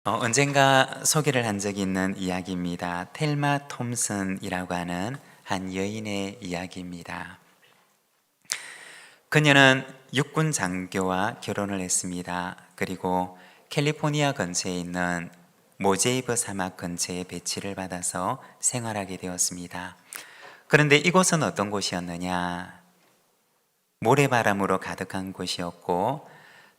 언젠가 소개를 한 적이 있는 이야기입니다. 텔마 톰슨이라고 하는 한 여인의 이야기입니다. 그녀는 육군 장교와 결혼을 했습니다. 그리고 캘리포니아 근처에 있는 모제이브 사막 근처에 배치를 받아서 생활하게 되었습니다. 그런데 이곳은 어떤 곳이었느냐? 모래바람으로 가득한 곳이었고,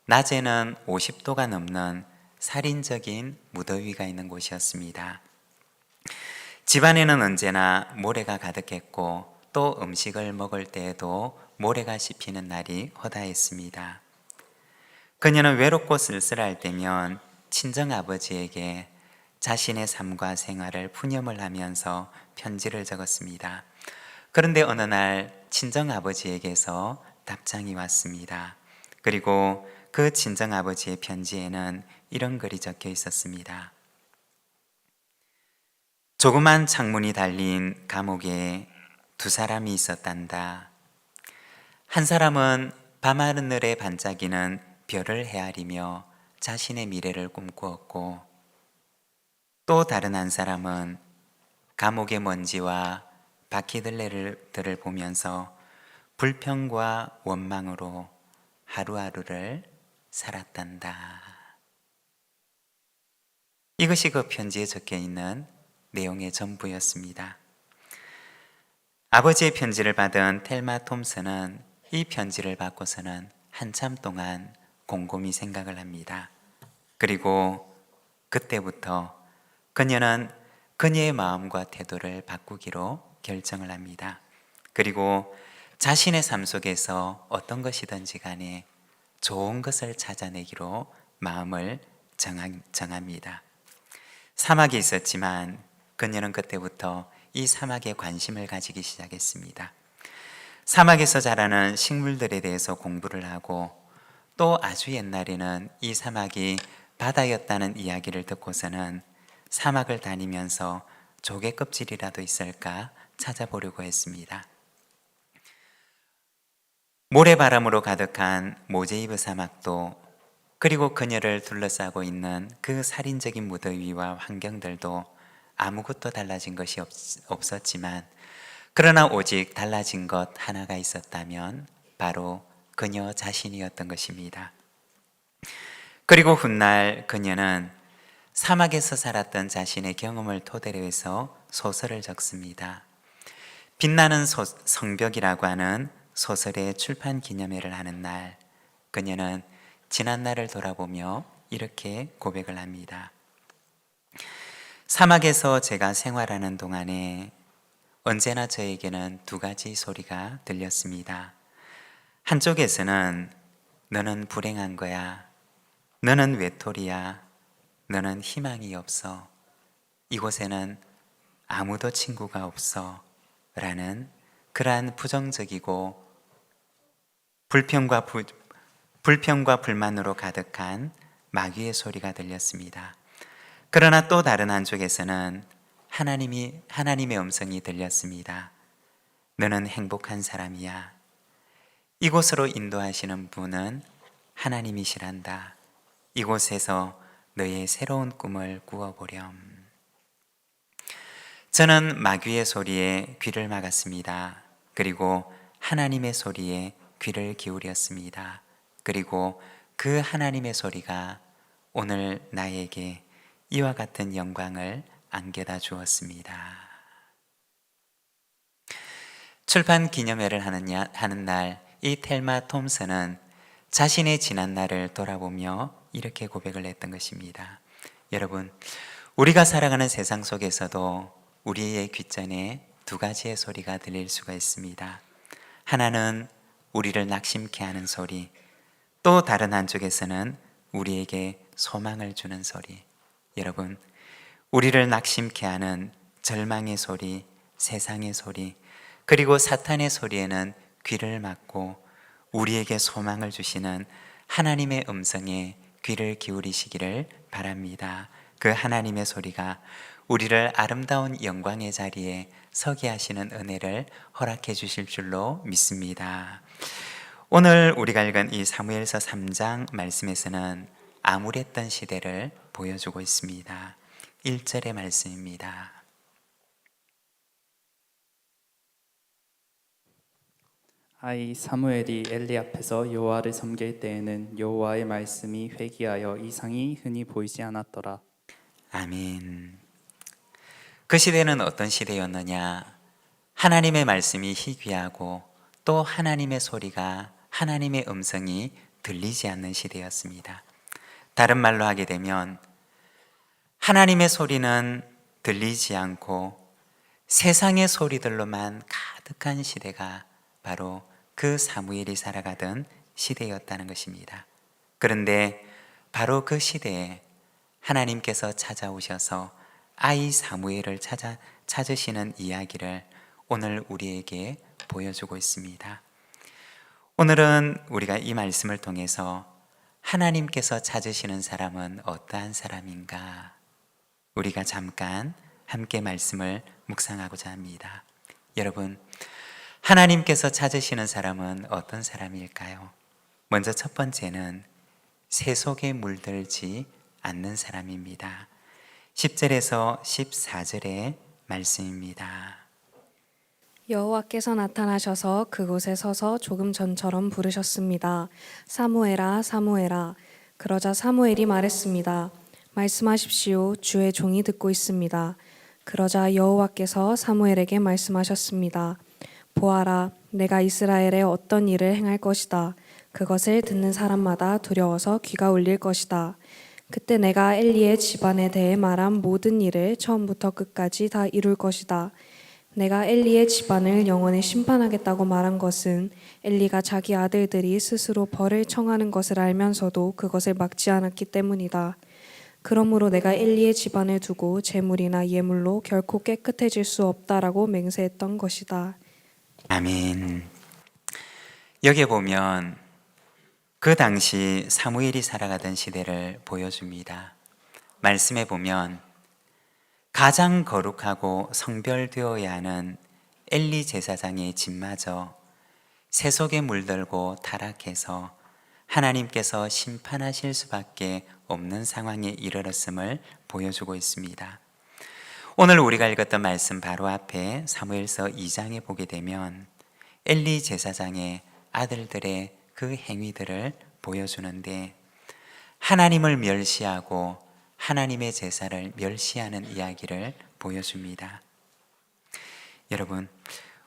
낮에는 50도가 넘는 살인적인 무더위가 있는 곳이었습니다. 집안에는 언제나 모래가 가득했고, 또 음식을 먹을 때에도 모래가 씹히는 날이 허다했습니다. 그녀는 외롭고 쓸쓸할 때면 친정아버지에게 자신의 삶과 생활을 푸념을 하면서 편지를 적었습니다. 그런데 어느 날 친정아버지에게서 답장이 왔습니다. 그리고 그 친정아버지의 편지에는 이런 글이 적혀 있었습니다. 조그만 창문이 달린 감옥에 두 사람이 있었단다. 한 사람은 밤하늘에 반짝이는 별을 헤아리며 자신의 미래를 꿈꾸었고, 또 다른 한 사람은 감옥의 먼지와 바퀴들레들을 보면서 불평과 원망으로 하루하루를 살았단다. 이것이 그 편지에 적혀 있는 내용의 전부였습니다. 아버지의 편지를 받은 텔마 톰슨은 이 편지를 받고서는 한참 동안 곰곰이 생각을 합니다. 그리고 그때부터 그녀는 그녀의 마음과 태도를 바꾸기로 결정을 합니다. 그리고 자신의 삶 속에서 어떤 것이든지 간에 좋은 것을 찾아내기로 마음을 정합니다. 사막이 있었지만 그녀는 그때부터 이 사막에 관심을 가지기 시작했습니다. 사막에서 자라는 식물들에 대해서 공부를 하고, 또 아주 옛날에는 이 사막이 바다였다는 이야기를 듣고서는 사막을 다니면서 조개 껍질이라도 있을까 찾아보려고 했습니다. 모래바람으로 가득한 모제이브 사막도, 그리고 그녀를 둘러싸고 있는 그 살인적인 무더위와 환경들도 아무것도 달라진 것이 없었지만, 그러나 오직 달라진 것 하나가 있었다면 바로 그녀 자신이었던 것입니다. 그리고 훗날 그녀는 사막에서 살았던 자신의 경험을 토대로 해서 소설을 적습니다. 빛나는 성벽이라고 하는 소설의 출판 기념회를 하는 날, 그녀는 지난 날을 돌아보며 이렇게 고백을 합니다. 사막에서 제가 생활하는 동안에 언제나 저에게는 두 가지 소리가 들렸습니다. 한쪽에서는 너는 불행한 거야, 너는 외톨이야, 너는 희망이 없어, 이곳에는 아무도 친구가 없어 라는 그러한 부정적이고 불평과 불만으로 가득한 마귀의 소리가 들렸습니다. 그러나 또 다른 한쪽에서는 하나님의 음성이 들렸습니다. 너는 행복한 사람이야. 이곳으로 인도하시는 분은 하나님이시란다. 이곳에서 너의 새로운 꿈을 꾸어보렴. 저는 마귀의 소리에 귀를 막았습니다. 그리고 하나님의 소리에 귀를 기울였습니다. 그리고 그 하나님의 소리가 오늘 나에게 이와 같은 영광을 안겨다 주었습니다. 출판 기념회를 하는 날, 이 텔마 톰슨은 자신의 지난 날을 돌아보며 이렇게 고백을 했던 것입니다. 여러분, 우리가 살아가는 세상 속에서도 우리의 귓전에 두 가지의 소리가 들릴 수가 있습니다. 하나는 우리를 낙심케 하는 소리, 또 다른 한쪽에서는 우리에게 소망을 주는 소리. 여러분, 우리를 낙심케 하는 절망의 소리, 세상의 소리, 그리고 사탄의 소리에는 귀를 막고 우리에게 소망을 주시는 하나님의 음성에 귀를 기울이시기를 바랍니다. 그 하나님의 소리가 우리를 아름다운 영광의 자리에 서게 하시는 은혜를 허락해 주실 줄로 믿습니다. 오늘 우리가 읽은 이 사무엘서 3장 말씀에서는 암울했던 시대를 보여주고 있습니다. 1절의 말씀입니다. 아이 사무엘이 엘리 앞에서 여호와를 섬길 때에는 여호와의 말씀이 회귀하여 이상이 흔히 보이지 않았더라. 아멘. 그 시대는 어떤 시대였느냐? 하나님의 말씀이 희귀하고 또 하나님의 소리가, 하나님의 음성이 들리지 않는 시대였습니다. 다른 말로 하게 되면 하나님의 소리는 들리지 않고 세상의 소리들로만 가득한 시대가 바로 그 사무엘이 살아가던 시대였다는 것입니다. 그런데 바로 그 시대에 하나님께서 찾아오셔서 아이 사무엘을 찾으시는 이야기를 오늘 우리에게 보여주고 있습니다. 오늘은 우리가 이 말씀을 통해서 하나님께서 찾으시는 사람은 어떠한 사람인가? 우리가 잠깐 함께 말씀을 묵상하고자 합니다. 여러분, 하나님께서 찾으시는 사람은 어떤 사람일까요? 먼저 첫 번째는 새 속에 물들지 않는 사람입니다. 10절에서 14절의 말씀입니다. 여호와께서 나타나셔서 그곳에 서서 조금 전처럼 부르셨습니다. 사무엘아, 사무엘아. 그러자 사무엘이 말했습니다. 말씀하십시오. 주의 종이 듣고 있습니다. 그러자 여호와께서 사무엘에게 말씀하셨습니다. 보아라, 내가 이스라엘에 어떤 일을 행할 것이다. 그것을 듣는 사람마다 두려워서 귀가 울릴 것이다. 그때 내가 엘리의 집안에 대해 말한 모든 일을 처음부터 끝까지 다 이룰 것이다. 내가 엘리의 집안을 영원히 심판하겠다고 말한 것은 엘리가 자기 아들들이 스스로 벌을 청하는 것을 알면서도 그것을 막지 않았기 때문이다. 그러므로 내가 엘리의 집안을 두고 제물이나 예물로 결코 깨끗해질 수 없다라고 맹세했던 것이다. 아멘. 여기에 보면 그 당시 사무엘이 살아가던 시대를 보여줍니다. 말씀에 보면 가장 거룩하고 성별되어야 하는 엘리 제사장의 집마저 새 속에 물들고 타락해서 하나님께서 심판하실 수밖에 없는 상황에 이르렀음을 보여주고 있습니다. 오늘 우리가 읽었던 말씀 바로 앞에 사무엘서 2장에 보게 되면 엘리 제사장의 아들들의 그 행위들을 보여주는데 하나님을 멸시하고 하나님의 제사를 멸시하는 이야기를 보여줍니다. 여러분,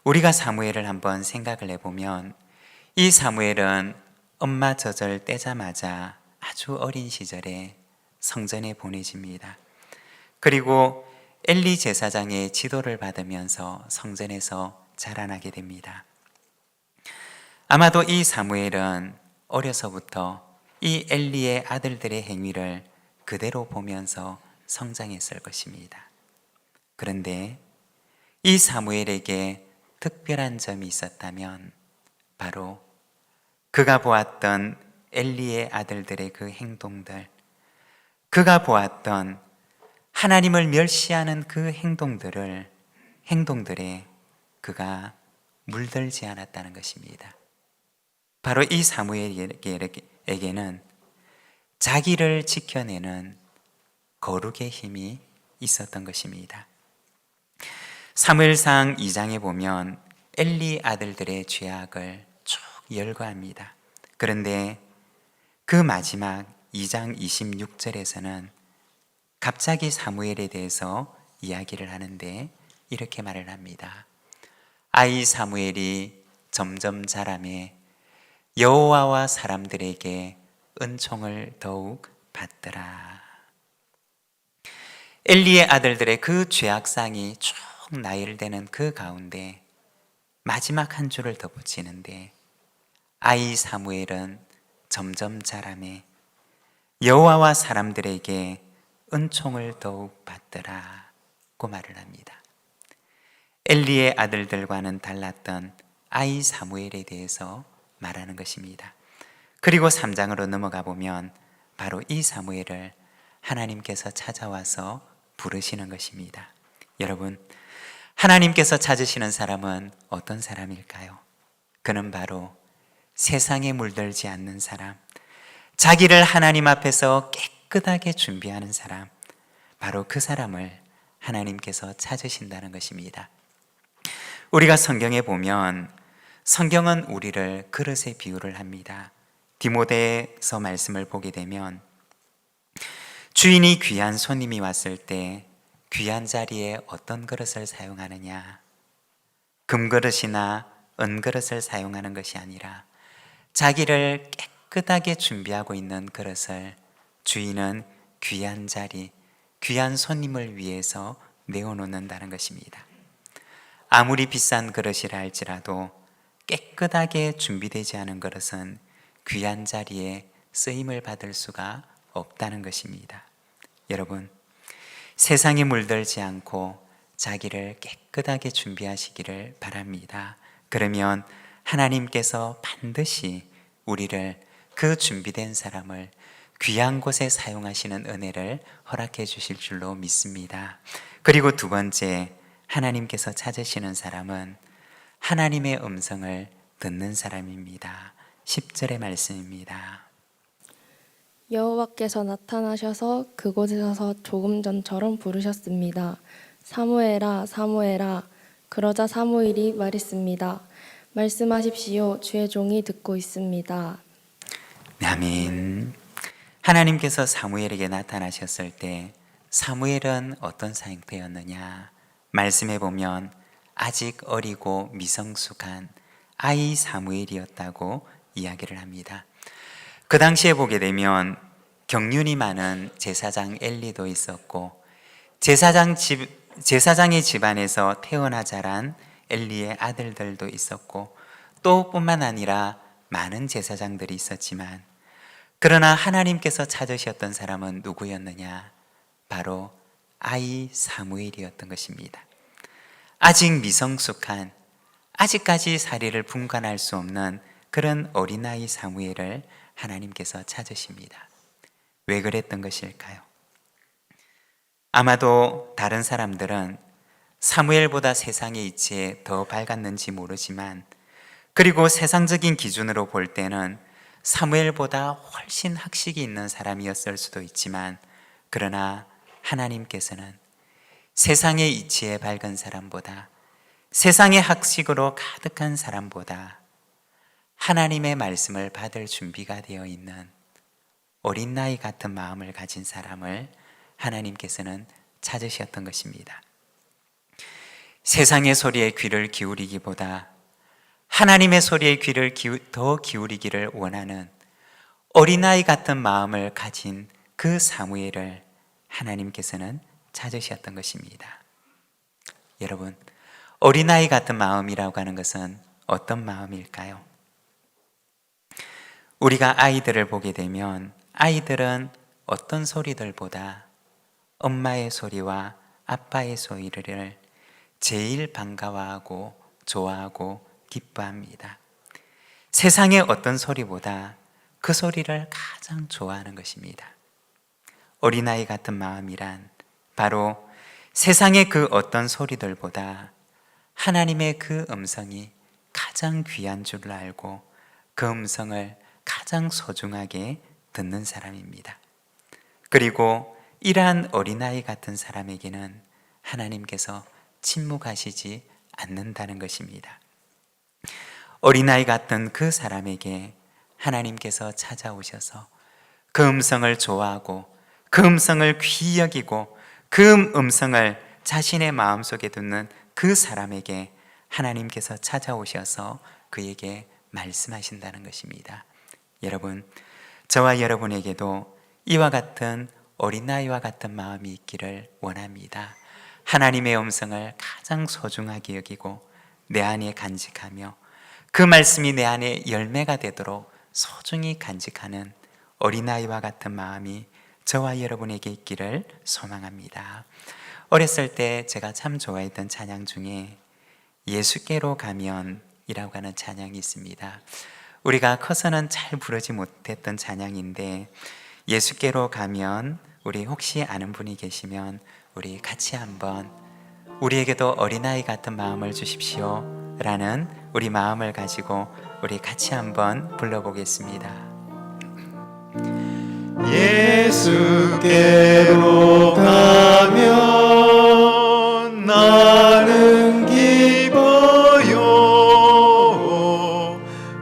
우리가 사무엘을 한번 생각을 해보면 이 사무엘은 엄마 젖을 떼자마자 아주 어린 시절에 성전에 보내집니다. 그리고 엘리 제사장의 지도를 받으면서 성전에서 자라나게 됩니다. 아마도 이 사무엘은 어려서부터 이 엘리의 아들들의 행위를 그대로 보면서 성장했을 것입니다. 그런데 이 사무엘에게 특별한 점이 있었다면 바로 그가 보았던 엘리의 아들들의 그 행동들, 그가 보았던 하나님을 멸시하는 그 행동들에 그가 물들지 않았다는 것입니다. 바로 이 사무엘에게는 자기를 지켜내는 거룩의 힘이 있었던 것입니다. 사무엘상 2장에 보면 엘리 아들들의 죄악을 쭉 열거합니다. 그런데 그 마지막 2장 26절에서는 갑자기 사무엘에 대해서 이야기를 하는데 이렇게 말을 합니다. 아이 사무엘이 점점 자라매 여호와와 사람들에게 은총을 더욱 받더라. 엘리의 아들들의 그 죄악상이 쭉 나열되는 그 가운데 마지막 한 줄을 더 붙이는데 아이 사무엘은 점점 자라매 여호와와 사람들에게 은총을 더욱 받더라고 말을 합니다. 엘리의 아들들과는 달랐던 아이 사무엘에 대해서 말하는 것입니다. 그리고 3장으로 넘어가 보면 바로 이 사무엘을 하나님께서 찾아와서 부르시는 것입니다. 여러분, 하나님께서 찾으시는 사람은 어떤 사람일까요? 그는 바로 세상에 물들지 않는 사람, 자기를 하나님 앞에서 깨끗하게 준비하는 사람, 바로 그 사람을 하나님께서 찾으신다는 것입니다. 우리가 성경에 보면 성경은 우리를 그릇에 비유를 합니다. 디모데서 말씀을 보게 되면 주인이 귀한 손님이 왔을 때 귀한 자리에 어떤 그릇을 사용하느냐, 금그릇이나 은그릇을 사용하는 것이 아니라 자기를 깨끗하게 준비하고 있는 그릇을 주인은 귀한 자리, 귀한 손님을 위해서 내어놓는다는 것입니다. 아무리 비싼 그릇이라 할지라도 깨끗하게 준비되지 않은 그릇은 귀한 자리에 쓰임을 받을 수가 없다는 것입니다. 여러분, 세상에 물들지 않고 자기를 깨끗하게 준비하시기를 바랍니다. 그러면 하나님께서 반드시 우리를, 그 준비된 사람을 귀한 곳에 사용하시는 은혜를 허락해 주실 줄로 믿습니다. 그리고 두 번째, 하나님께서 찾으시는 사람은 하나님의 음성을 듣는 사람입니다. 10절의 말씀입니다. 여호와께서 나타나셔서 그곳에 서서 조금 전처럼 부르셨습니다. 사무엘아, 사무엘아. 그러자 사무엘이 말했습니다. 말씀하십시오. 주의 종이 듣고 있습니다. 네, 아멘. 하나님께서 사무엘에게 나타나셨을 때 사무엘은 어떤 상태였느냐? 말씀해 보면 아직 어리고 미성숙한 아이 사무엘이었다고 이야기를 합니다. 그 당시에 보게 되면 경륜이 많은 제사장 엘리도 있었고, 제사장의 집안에서 태어나 자란 엘리의 아들들도 있었고, 또 뿐만 아니라 많은 제사장들이 있었지만, 그러나 하나님께서 찾으셨던 사람은 누구였느냐? 바로 아이 사무엘이었던 것입니다. 아직 미성숙한, 아직까지 사리를 분간할 수 없는 그런 어린아이 사무엘을 하나님께서 찾으십니다. 왜 그랬던 것일까요? 아마도 다른 사람들은 사무엘보다 세상의 이치에 더 밝았는지 모르지만, 그리고 세상적인 기준으로 볼 때는 사무엘보다 훨씬 학식이 있는 사람이었을 수도 있지만, 그러나 하나님께서는 세상의 이치에 밝은 사람보다, 세상의 학식으로 가득한 사람보다 하나님의 말씀을 받을 준비가 되어 있는 어린 나이 같은 마음을 가진 사람을 하나님께서는 찾으셨던 것입니다. 세상의 소리에 귀를 기울이기보다 하나님의 소리에 귀를 더 기울이기를 원하는 어린아이 같은 마음을 가진 그 사무엘을 하나님께서는 찾으셨던 것입니다. 여러분, 어린아이 같은 마음이라고 하는 것은 어떤 마음일까요? 우리가 아이들을 보게 되면 아이들은 어떤 소리들보다 엄마의 소리와 아빠의 소리를 제일 반가워하고 좋아하고 기뻐합니다. 세상의 어떤 소리보다 그 소리를 가장 좋아하는 것입니다. 어린아이 같은 마음이란 바로 세상의 그 어떤 소리들보다 하나님의 그 음성이 가장 귀한 줄 알고 그 음성을 가장 소중하게 듣는 사람입니다. 그리고 이러한 어린아이 같은 사람에게는 하나님께서 침묵하시지 않는다는 것입니다. 어린아이 같은 그 사람에게 하나님께서 찾아오셔서 그 음성을 좋아하고 그 음성을 귀히 여기고 그 음성을 자신의 마음속에 두는 그 사람에게 하나님께서 찾아오셔서 그에게 말씀하신다는 것입니다. 여러분, 저와 여러분에게도 이와 같은 어린아이와 같은 마음이 있기를 원합니다. 하나님의 음성을 가장 소중하게 여기고 내 안에 간직하며 그 말씀이 내 안에 열매가 되도록 소중히 간직하는 어린아이와 같은 마음이 저와 여러분에게 있기를 소망합니다. 어렸을 때 제가 참 좋아했던 찬양 중에 예수께로 가면이라고 하는 찬양이 있습니다. 우리가 커서는 잘 부르지 못했던 찬양인데, 예수께로 가면, 우리 혹시 아는 분이 계시면 우리 같이 한번 우리에게도 어린아이 같은 마음을 주십시오 라는 우리 마음을 가지고 우리 같이 한번 불러보겠습니다. 예수께로 가면 나는 기뻐요.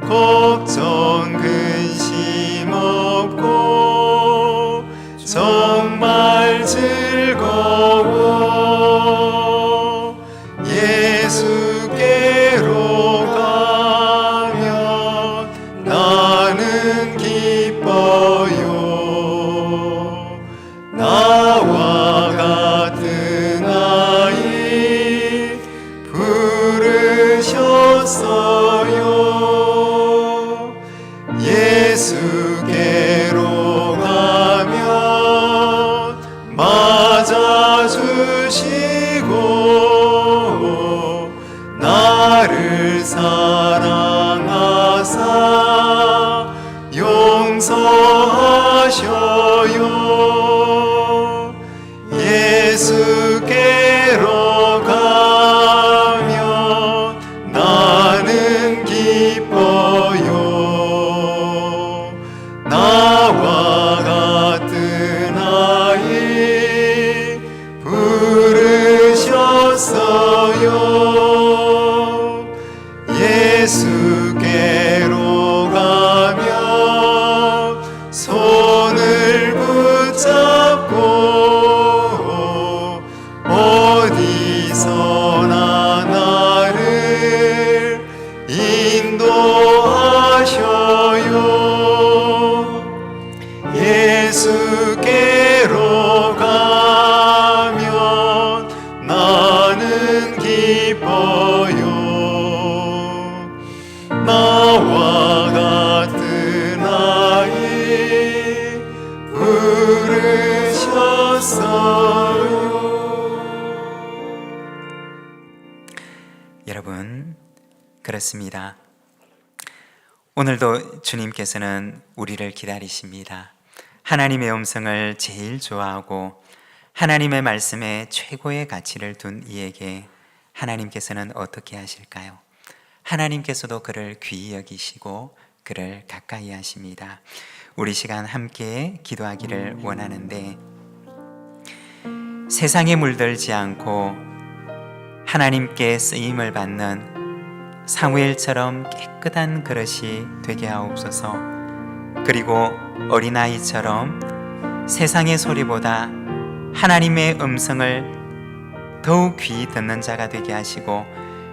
걱정 근심 없고 정말 즐거워. 예수께로 가면 나는 기뻐요. 나와 같은 아이 부르셨어요. 예수께로 가면 맞아주시고 나를 사랑하사 용서하셔요. 예수께로 가면 나는 기뻐요. 나와 같은 아이 부르셨어요. 예수께로 가면 손을 붙잡고 어디서나 나를 인도하셔요. 예수께로 가면 나는 기뻐요. 나와 같은 아이 부르셨어요. 여러분, 그렇습니다. 오늘도 주님께서는 우리를 기다리십니다. 하나님의 음성을 제일 좋아하고 하나님의 말씀에 최고의 가치를 둔 이에게 하나님께서는 어떻게 하실까요? 하나님께서도 그를 귀히 여기시고 그를 가까이 하십니다. 우리 시간 함께 기도하기를 원하는데, 세상에 물들지 않고 하나님께 쓰임을 받는 사무엘처럼 깨끗한 그릇이 되게 하옵소서. 그리고 어린아이처럼 세상의 소리보다 하나님의 음성을 더욱 귀히 듣는 자가 되게 하시고,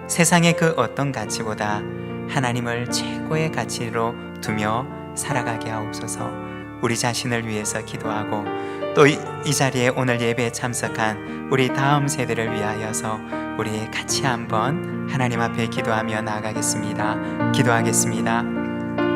세상의 그 어떤 가치보다 하나님을 최고의 가치로 두며 살아가게 하옵소서. 우리 자신을 위해서 기도하고 또 이 자리에 오늘 예배에 참석한 우리 다음 세대를 위하여서 우리 같이 한번 하나님 앞에 기도하며 나아가겠습니다. 기도하겠습니다.